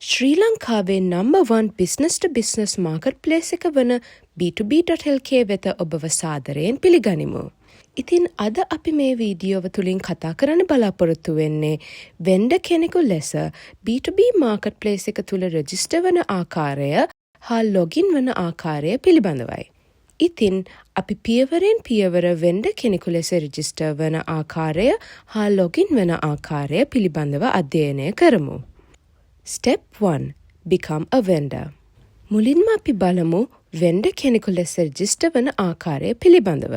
ශ්‍රී ලංකාවේ number 1 business ටු business මාකට්ප්ලේස් එක වන B2B.lk වෙත ඔබව සාදරයෙන් පිළිගනිමු. ඉතින් අද අපි මේ වීඩියෝව තුලින් කතා කරන්න බලාපොරොත්තු වෙන්නේ වෙන්ඩර් කෙනෙකු ලෙස B2B මාකට්ප්ලේස් එක තුල රෙජිස්ටර් වන ආකාරය හා ලොගින් වන ආකාරය පිළිබඳවයි. ඉතින් අපි පියවරෙන් පියවර වෙන්ඩර් කෙනෙකු ලෙස රෙජිස්ටර් වන ආකාරය හා ලොගින් වන ආකාරය පිළිබඳව අධ්‍යයනය කරමු. Step 1. Become a vendor. මුලින්ම අපි බලමු වෙන්ඩර් කෙනෙකු ලෙස රෙජිස්ටර් වන ආකාරය පිළිබඳව.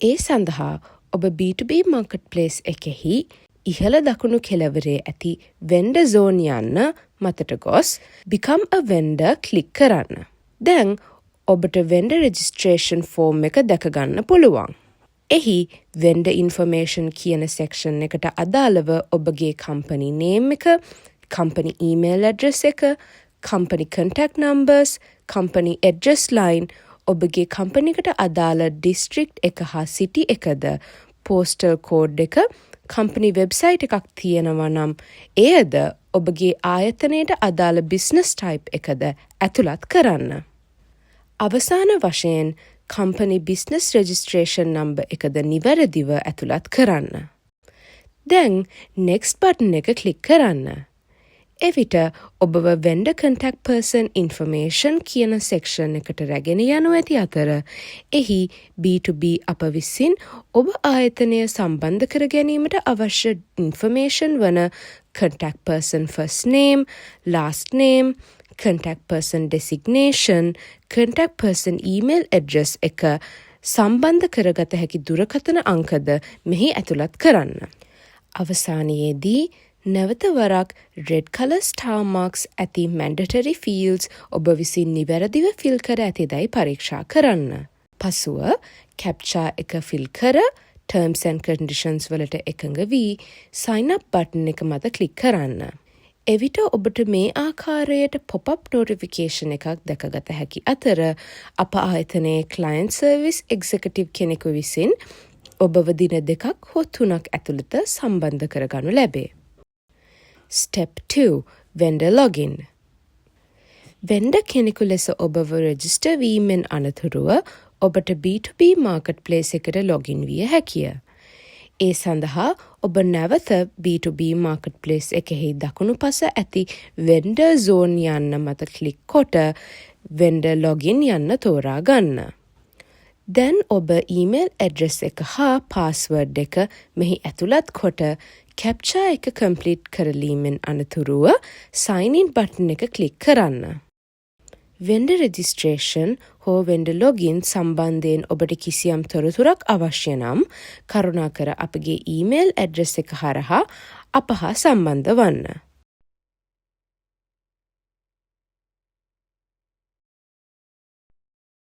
ඒ සඳහා ඔබ B2B මාකට්ප්ලේස් එකෙහි ඉහළ දකුණු කෙළවරේ ඇති වෙන්ඩර් zone යන්න මතට ගොස් Become a vendor ක්ලික් කරන්න. දැන් ඔබට වෙන්ඩර් රෙජිස්ට්‍රේෂන් ෆෝම් එක දැක ගන්න පුළුවන්. එහි වෙන්ඩර් ඉන්ෆර්මේෂන් කියන සෙක්ෂන් එකට අදාළව ඔබගේ කම්පනි නේම් එක, company email address එක, company contact numbers, company address line, ඔබගේ කම්පනිකට අදාළ district එක හා city එකද, postal code එක, company website එකක් තියෙනවා නම් එයද ඔබගේ ආයතනයට අදාළ business type එකද ඇතුළත් කරන්න. අවසාන වශයෙන් company business registration number එකද නිවැරදිව ඇතුළත් කරන්න. දැන් next button එක ක්ලික් කරන්න. එවිට ඔබව vendor contact person information කියන section එකට රැගෙන යනු ඇති අතර එහි B2B අප විසින් ඔබ ආයතනය සම්බන්ධ කර ගැනීමට අවශ්‍ය information වන contact person first name, last name, contact person designation, contact person email address එක සම්බන්ධ කරගත හැකි දුරකථන අංකද මෙහි ඇතුළත් කරන්න. අවසානයේදී නැවත වරක් red color star marks ඇති mandatory fields ඔබ විසින් නිවැරදිව ෆිල් කර ඇතිදයි පරීක්ෂා කරන්න. පසුව CAPTCHA එක ෆිල් කර terms and conditions වලට එකඟ වී sign up button එක මත ක්ලික් කරන්න. එවිට ඔබට මේ ආකාරයට pop-up notification එකක් දැකගත හැකි අතර අප ආයතනයේ client service executive කෙනෙකු විසින් ඔබව දින 2ක් හෝ 3ක් ඇතුළත සම්බන්ධ කරගනු ලැබේ. Step 2. Vendor login. වෙන්ඩර් කෙනෙකු ලෙස ඔබව රෙජිස්ටර් වීමෙන් අනතුරුව ඔබට B2B මාකට්ප්ලේස් එකට ලොගින් විය හැකිය. ඒ සඳහා ඔබ නැවත B2B මාකට්ප්ලේස් එකෙහි දකුණු පස ඇති වෙන්ඩර් zone යන්න මත ක්ලික් කොට වෙන්ඩර් ලොගින් යන්න තෝරා ගන්න. දැන් ඔබ ඊමේල් ඇඩ්‍රස් එක හා පාස්වර්ඩ් එක මෙහි ඇතුළත් කොට CAPTCHA එක කම්ප්ලීට් කරලීමෙන් අනතුරුව sign in button එක ක්ලික් කරන්න. vendor registration හෝ vendor login සම්බන්ධයෙන් ඔබට කිසියම් තොරතුරක් අවශ්‍ය නම් කරුණාකර අපගේ ඊමේල් ඇඩ්‍රස් එක හරහා අප හා සම්බන්ධ වන්න.